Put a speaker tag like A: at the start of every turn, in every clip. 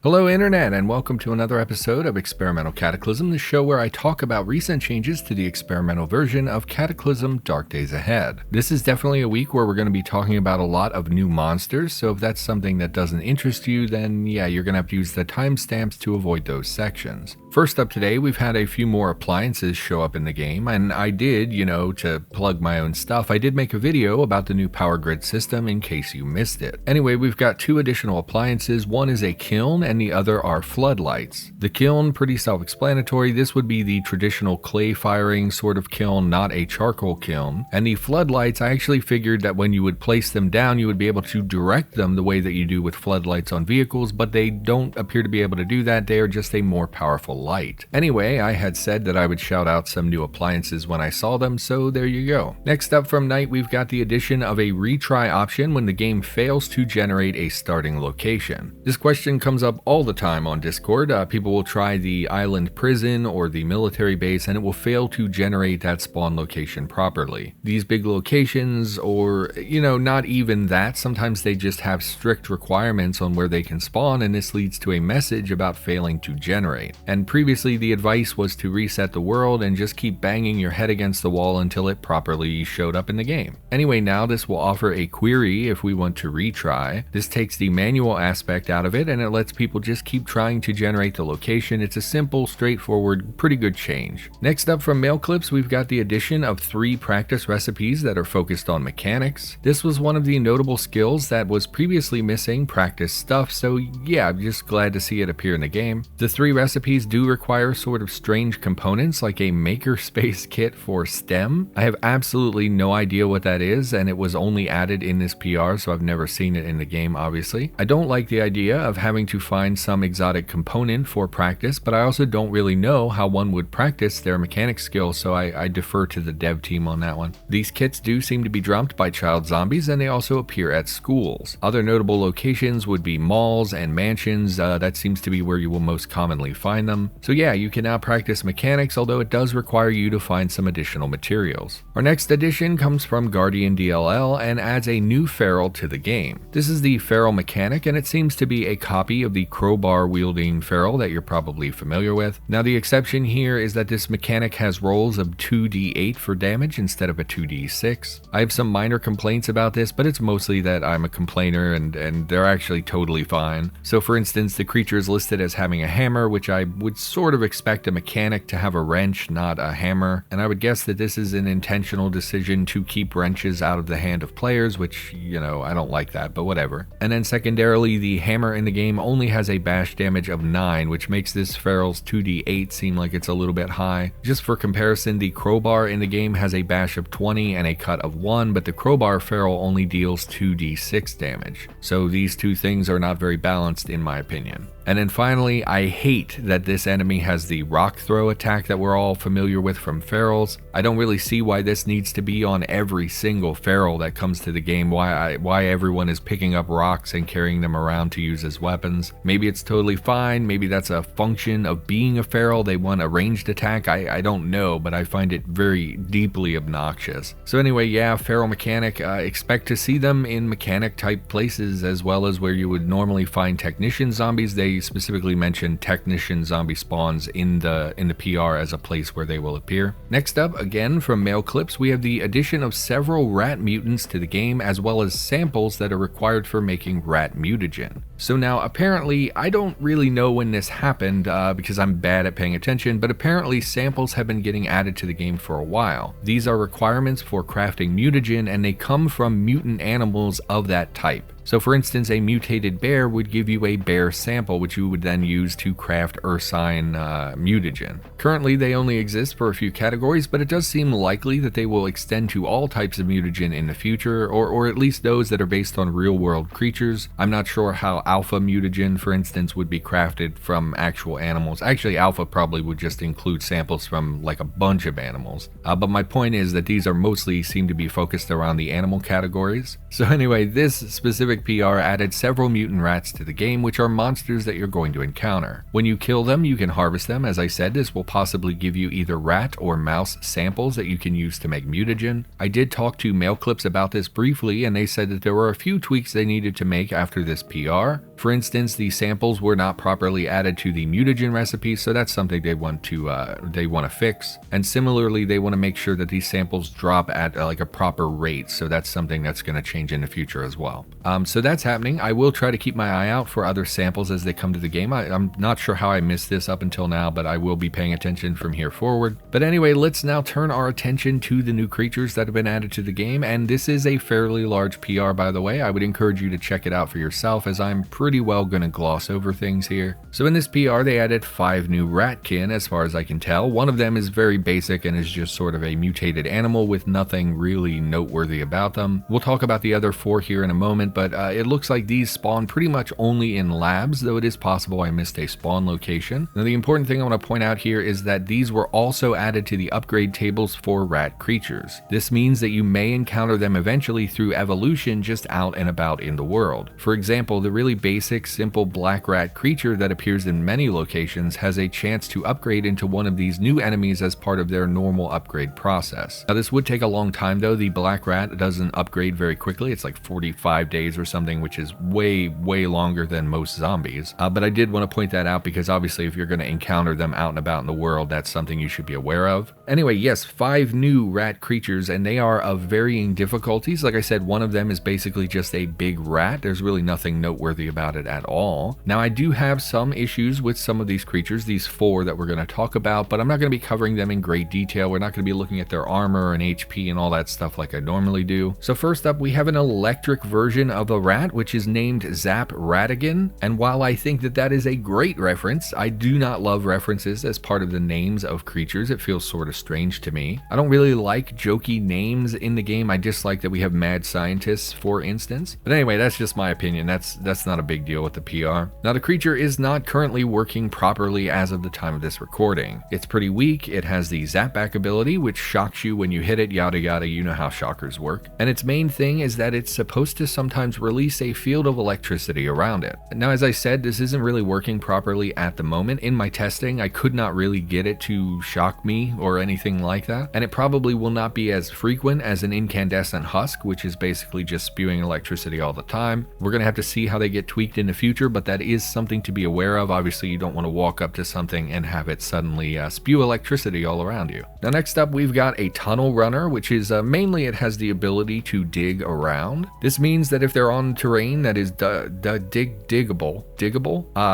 A: Hello Internet, and welcome to another episode of Experimental Cataclysm, the show where I talk about recent changes to the experimental version of Cataclysm Dark Days Ahead. This is definitely a week where we're going to be talking about a lot of new monsters, so if that's something that doesn't interest you, then yeah, you're going to have to use the timestamps to avoid those sections. First up today, we've had a few more appliances show up in the game, and I did, to plug my own stuff, I did make a video about the new power grid system in case you missed it. Anyway, we've got two additional appliances. One is a kiln and the other are floodlights. The kiln, pretty self-explanatory. This would be the traditional clay firing sort of kiln, not a charcoal kiln. And the floodlights, I actually figured that when you would place them down, you would be able to direct them the way that you do with floodlights on vehicles, but they don't appear to be able to do that. They are just a more powerful light. Anyway, I had said that I would shout out some new appliances when I saw them, so there you go. Next up from Night, we've got the addition of a retry option when the game fails to generate a starting location. This question comes up all the time on Discord. People will try the island prison or the military base and it will fail to generate that spawn location properly. These big locations, or not even that, sometimes they just have strict requirements on where they can spawn, and this leads to a message about failing to generate. And previously the advice was to reset the world and just keep banging your head against the wall until it properly showed up in the game. Anyway, now this will offer a query if we want to retry. This takes the manual aspect out of it and it lets people just keep trying to generate the location. It's a simple, straightforward, pretty good change. Next up from mail clips, we've got the addition of 3 practice recipes that are focused on mechanics. This was one of the notable skills that was previously missing practice stuff, so yeah, I'm just glad to see it appear in the game. The 3 recipes do require sort of strange components like a makerspace kit for STEM. I have absolutely no idea what that is, and it was only added in this PR, so I've never seen it in the game, obviously. I don't like the idea of having to find some exotic component for practice, but I also don't really know how one would practice their mechanics skills, so I defer to the dev team on that one. These kits do seem to be dropped by child zombies, and they also appear at schools. Other notable locations would be malls and mansions. That seems to be where you will most commonly find them. So yeah, you can now practice mechanics, although it does require you to find some additional materials. Our next addition comes from Guardian DLL and adds a new feral to the game. This is the feral mechanic, and it seems to be a copy of the crowbar wielding feral that you're probably familiar with. Now the exception here is that this mechanic has rolls of 2d8 for damage instead of a 2d6. I have some minor complaints about this, but it's mostly that I'm a complainer and they're actually totally fine. So for instance, the creature is listed as having a hammer, which I would sort of expect a mechanic to have a wrench, not a hammer, and I would guess that this is an intentional decision to keep wrenches out of the hand of players, which, I don't like that, but whatever. And then secondarily, the hammer in the game only has a bash damage of 9, which makes this feral's 2d8 seem like it's a little bit high. Just for comparison, the crowbar in the game has a bash of 20 and a cut of 1, but the crowbar feral only deals 2d6 damage. So these two things are not very balanced in my opinion. And then finally, I hate that this enemy has the rock throw attack that we're all familiar with from ferals. I don't really see why this needs to be on every single feral that comes to the game, why everyone is picking up rocks and carrying them around to use as weapons. Maybe it's totally fine, maybe that's a function of being a feral, they want a ranged attack, I don't know, but I find it very deeply obnoxious. So anyway, yeah, feral mechanic, expect to see them in mechanic type places as well as where you would normally find technician zombies. They specifically mention technician zombie spawns in the PR as a place where they will appear. Next up, again from mail clips, we have the addition of several rat mutants to the game as well as samples that are required for making rat mutagen. So now apparently, I don't really know when this happened because I'm bad at paying attention, but apparently samples have been getting added to the game for a while. These are requirements for crafting mutagen and they come from mutant animals of that type. So for instance, a mutated bear would give you a bear sample, which you would then use to craft ursine mutagen. Currently, they only exist for a few categories, but it does seem likely that they will extend to all types of mutagen in the future, or at least those that are based on real-world creatures. I'm not sure how alpha mutagen, for instance, would be crafted from actual animals. Actually, alpha probably would just include samples from like a bunch of animals. But my point is that these are mostly seem to be focused around the animal categories. So anyway, this specific specific PR added several mutant rats to the game, which are monsters that you're going to encounter. When you kill them, you can harvest them. As I said, this will possibly give you either rat or mouse samples that you can use to make mutagen. I did talk to Mail Clips about this briefly, and they said that there were a few tweaks they needed to make after this PR. For instance, the samples were not properly added to the mutagen recipe, so that's something they want to fix. And similarly, they want to make sure that these samples drop at like a proper rate, so that's something that's going to change in the future as well. So that's happening. I will try to keep my eye out for other samples as they come to the game. I'm not sure how I missed this up until now, but I will be paying attention from here forward. But anyway, let's now turn our attention to the new creatures that have been added to the game, and this is a fairly large PR, by the way. I would encourage you to check it out for yourself, as I'm pretty well going to gloss over things here. So in this PR, they added 5 new ratkin, as far as I can tell. One of them is very basic and is just sort of a mutated animal with nothing really noteworthy about them. We'll talk about the other 4 here in a moment, but it looks like these spawn pretty much only in labs, though it is possible I missed a spawn location. Now, the important thing I want to point out here is that these were also added to the upgrade tables for rat creatures. This means that you may encounter them eventually through evolution just out and about in the world. For example, the really basic, simple black rat creature that appears in many locations has a chance to upgrade into one of these new enemies as part of their normal upgrade process. Now, this would take a long time though. The black rat doesn't upgrade very quickly. It's like 45 days or something, which is way longer than most zombies. But I did want to point that out because obviously if you're going to encounter them out and about in the world, that's something you should be aware of. Anyway, yes, 5 new rat creatures, and they are of varying difficulties. Like I said, one of them is basically just a big rat. There's really nothing noteworthy about it at all. Now, I do have some issues with some of these creatures, these 4 that we're going to talk about, but I'm not going to be covering them in great detail. We're not going to be looking at their armor and HP and all that stuff like I normally do. So first up, we have an electric version of a rat, which is named Zap Ratigan. And while I think that that is a great reference, I do not love references as part of the names of creatures. It feels sort of strange to me. I don't really like jokey names in the game. I dislike that we have mad scientists, for instance. But anyway, that's just my opinion. That's not a big deal with the PR. Now, the creature is not currently working properly as of the time of this recording. It's pretty weak. It has the zap back ability, which shocks you when you hit it, yada yada, you know how shockers work. And its main thing is that it's supposed to sometimes release a field of electricity around it. Now, as I said, this isn't really working properly at the moment. In my testing, I could not really get it to shock me or anything like that, and it probably will not be as frequent as an incandescent husk, which is basically just spewing electricity all the time. We're going to have to see how they get tweaked in the future, but that is something to be aware of. Obviously, you don't want to walk up to something and have it suddenly spew electricity all around you. Now, next up, we've got a tunnel runner, which is mainly it has the ability to dig around. This means that if they're on terrain that is diggable,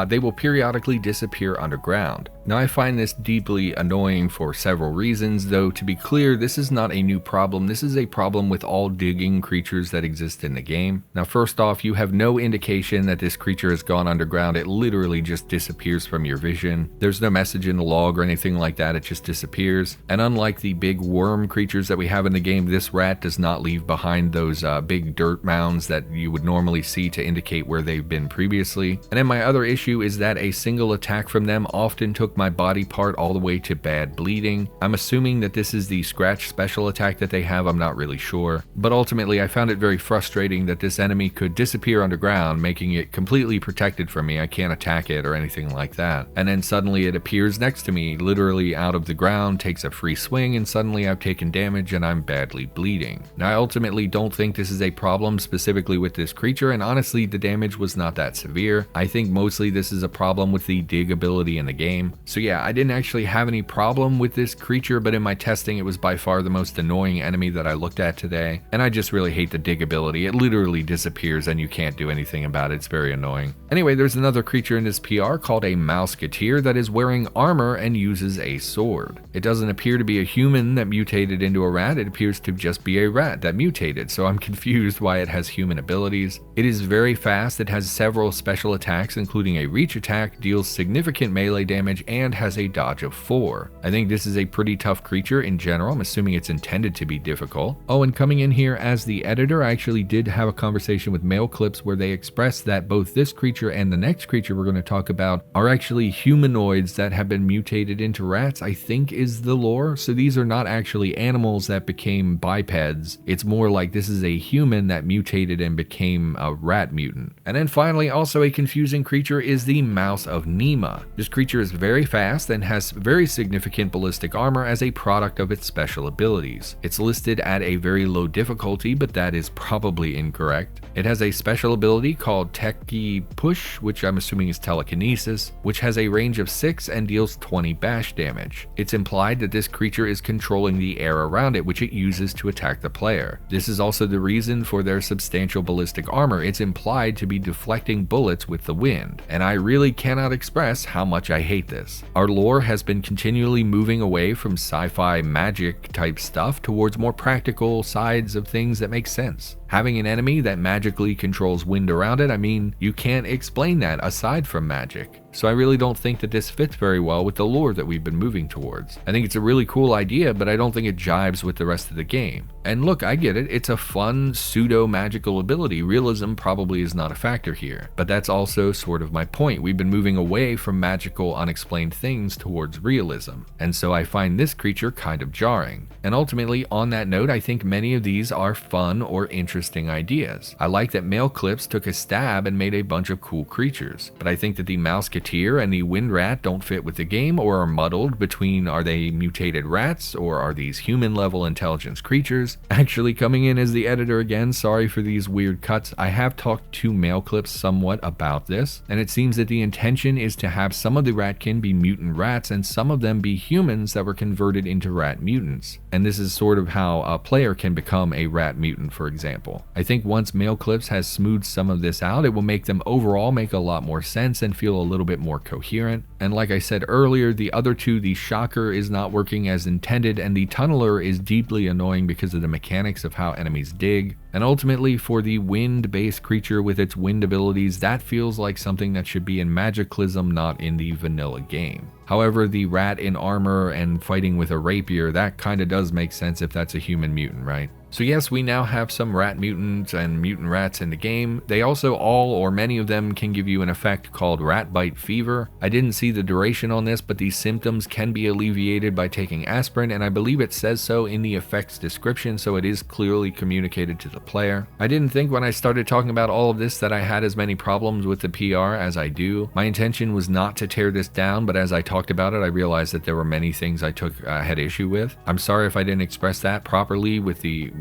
A: they will periodically disappear underground. Now, I find this deeply annoying for several reasons, though to be clear, this is not a new problem. This is a problem with all digging creatures that exist in the game. Now, first off, you have no indication that this creature has gone underground. It literally just disappears from your vision. There's no message in the log or anything like that. It just disappears. And unlike the big worm creatures that we have in the game, this rat does not leave behind those big dirt mounds that you would normally see to indicate where they've been previously. And then my other issue is that a single attack from them often took my body part all the way to bad bleeding. I'm assuming that this is the scratch special attack that they have. I'm not really sure. But ultimately, I found it very frustrating that this enemy could disappear underground, making it completely protected from me. I can't attack it or anything like that. And then suddenly it appears next to me, literally out of the ground, takes a free swing, and suddenly I've taken damage and I'm badly bleeding. Now, I ultimately don't think this is a problem specifically with this creature, and honestly, the damage was not that severe. I think mostly this is a problem with the dig ability in the game. So yeah, I didn't actually have any problem with this creature, but in my testing, it was by far the most annoying enemy that I looked at today, and I just really hate the dig ability. It literally disappears and you can't do anything about it. It's very annoying. Anyway, there's another creature in this PR called a Mouseketeer that is wearing armor and uses a sword. It doesn't appear to be a human that mutated into a rat. It appears to just be a rat that mutated, so I'm confused why it has human abilities. It is very fast. It has several special attacks, including a reach attack, deals significant melee damage, and and has a dodge of 4. I think this is a pretty tough creature in general. I'm assuming it's intended to be difficult. Oh, and coming in here as the editor, I actually did have a conversation with Mail Clips where they expressed that both this creature and the next creature we're going to talk about are actually humanoids that have been mutated into rats, I think is the lore. So these are not actually animals that became bipeds. It's more like this is a human that mutated and became a rat mutant. And then finally, also a confusing creature is the Mouse of Nema. This creature is very fast and has very significant ballistic armor as a product of its special abilities. It's listed at a very low difficulty, but that is probably incorrect. It has a special ability called Techie Push, which I'm assuming is telekinesis, which has a range of 6 and deals 20 bash damage. It's implied that this creature is controlling the air around it, which it uses to attack the player. This is also the reason for their substantial ballistic armor. It's implied to be deflecting bullets with the wind, and I really cannot express how much I hate this. Our lore has been continually moving away from sci-fi magic type stuff towards more practical sides of things that make sense. Having an enemy that magically controls wind around it, I mean, you can't explain that aside from magic. So I really don't think that this fits very well with the lore that we've been moving towards. I think it's a really cool idea, but I don't think it jives with the rest of the game. And look, I get it, it's a fun pseudo-magical ability. Realism probably is not a factor here, but that's also sort of my point. We've been moving away from magical, unexplained things towards realism, and so I find this creature kind of jarring. And ultimately, on that note, I think many of these are fun or interesting ideas. I like that Mail Clips took a stab and made a bunch of cool creatures, but I think that the Mouseketeer and the Wind Rat don't fit with the game or are muddled between are they mutated rats or are these human level intelligence creatures. Actually, coming in as the editor again, sorry for these weird cuts. I have talked to Mail Clips somewhat about this, and it seems that the intention is to have some of the ratkin be mutant rats and some of them be humans that were converted into rat mutants. And this is sort of how a player can become a rat mutant, for example. I think once Mail Clips has smoothed some of this out, it will make them overall make a lot more sense and feel a little bit more coherent. And like I said earlier, the other two, the Shocker is not working as intended, and the Tunneler is deeply annoying because of the mechanics of how enemies dig. And ultimately, for the wind-based creature with its wind abilities, that feels like something that should be in Cataclysm, not in the vanilla game. However, the rat in armor and fighting with a rapier, that kinda does make sense if that's a human mutant, right? So yes, we now have some rat mutants and mutant rats in the game. They also all or many of them can give you an effect called rat bite fever. I didn't see the duration on this, but these symptoms can be alleviated by taking aspirin, and I believe it says so in the effects description, so it is clearly communicated to the player. I didn't think when I started talking about all of this that I had as many problems with the PR as I do. My intention was not to tear this down, but as I talked about it, I realized that there were many things I had issue with. I'm sorry if I didn't express that properly with the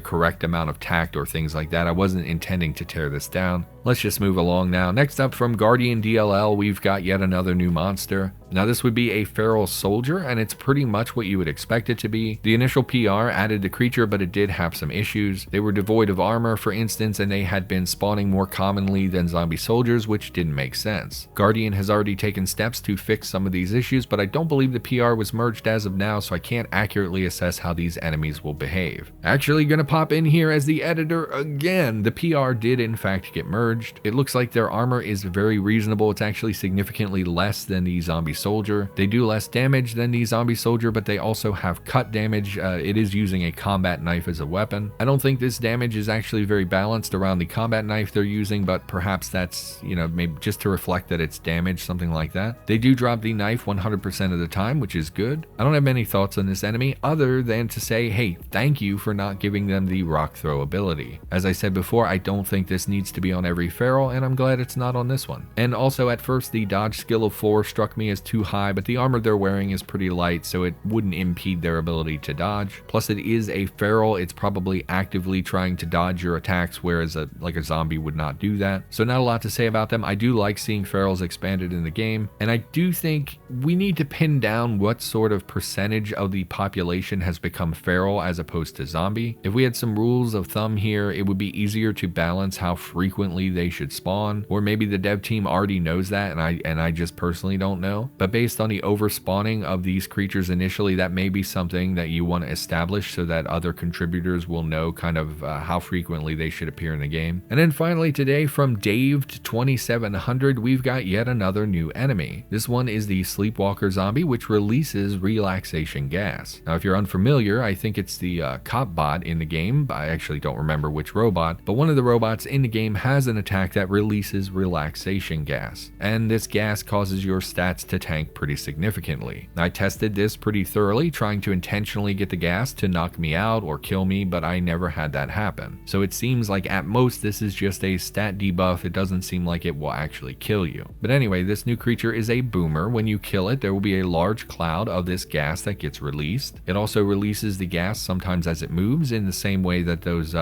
A: correct amount of tact or things like that. I wasn't intending to tear this down. Let's just move along now. Next up from Guardian DLL, we've got yet another new monster. Now this would be a feral soldier, and it's pretty much what you would expect it to be. The initial PR added the creature, but it did have some issues. They were devoid of armor, for instance, and they had been spawning more commonly than zombie soldiers, which didn't make sense. Guardian has already taken steps to fix some of these issues, but I don't believe the PR was merged as of now, so I can't accurately assess how these enemies will behave. Actually gonna pop in here as the editor again. The PR did in fact get merged. It looks like their armor is very reasonable. It's actually significantly less than the zombie soldier. They do less damage than the zombie soldier, but they also have cut damage. It is using a combat knife as a weapon. I don't think this damage is actually very balanced around the combat knife they're using, but perhaps that's, maybe just to reflect that it's damaged, something like that. They do drop the knife 100% of the time, which is good. I don't have many thoughts on this enemy other than to say, hey, thank you for not giving them the rock throw ability. As I said before, I don't think this needs to be on every feral, and I'm glad it's not on this one. And also at first, the dodge skill of 4 struck me as too high, but the armor they're wearing is pretty light, so it wouldn't impede their ability to dodge. Plus it is a feral, it's probably actively trying to dodge your attacks, whereas a zombie would not do that. So not a lot to say about them. I do like seeing ferals expanded in the game, and I do think we need to pin down what sort of percentage of the population has become feral as opposed to zombie. If we had some rules of thumb here, it would be easier to balance how frequently they should spawn, or maybe the dev team already knows that and I just personally don't know. but based on the overspawning of these creatures initially, that may be something that you want to establish so that other contributors will know kind of how frequently they should appear in the game. And then finally today, from Dave to 2700, we've got yet another new enemy. This one is the Sleepwalker Zombie, which releases relaxation gas. Now if you're unfamiliar, I think it's the cop bot in the game. I actually don't remember which robot, but one of the robots in the game has an attack that releases relaxation gas, and this gas causes your stats to tank pretty significantly. I tested this pretty thoroughly, trying to intentionally get the gas to knock me out or kill me, but I never had that happen. So it seems like at most this is just a stat debuff. It doesn't seem like it will actually kill you. But anyway, this new creature is a boomer. When you kill it, there will be a large cloud of this gas that gets released. It also releases the gas sometimes as it moves, in the same way that those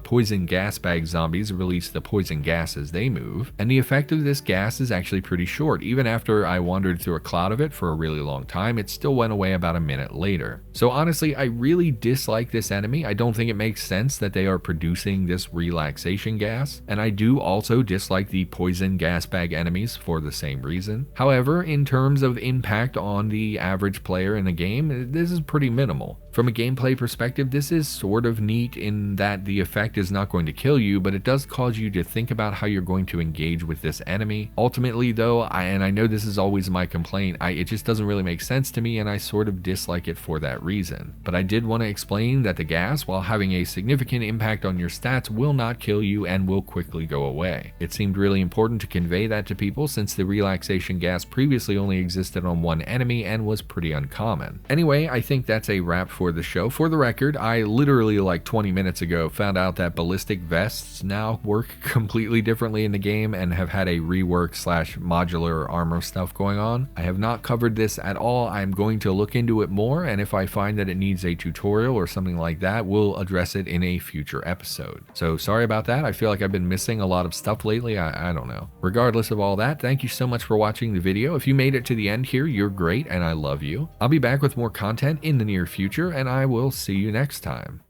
A: poison gas bag zombies release the poison gas as they move. And the effect of this gas is actually pretty short. Even after I wandered through a cloud of it for a really long time, it still went away about a minute later. So honestly, I really dislike this enemy. I don't think it makes sense that they are producing this relaxation gas, and I do also dislike the poison gas bag enemies for the same reason. However, in terms of impact on the average player in the game, this is pretty minimal. From a gameplay perspective, this is sort of neat in that the effect is not going to kill you, but it does cause you to think about how you're going to engage with this enemy. Ultimately though, and I know this is always my complaint, it just doesn't really make sense to me, and I sort of dislike it for that reason. But I did want to explain that the gas, while having a significant impact on your stats, will not kill you and will quickly go away. It seemed really important to convey that to people, since the relaxation gas previously only existed on one enemy and was pretty uncommon. Anyway, I think that's a wrap for the show. For the record, I literally like 20 minutes ago found out that ballistic vests now work completely differently in the game and have had a rework / modular armor stuff going on. I have not covered this at all. I'm going to look into it more, and if I find that it needs a tutorial or something like that, we'll address it in a future episode. So sorry about that. I feel like I've been missing a lot of stuff lately. I don't know. Regardless of all that, thank you so much for watching the video. If you made it to the end here, you're great and I love you. I'll be back with more content in the near future, and I will see you next time.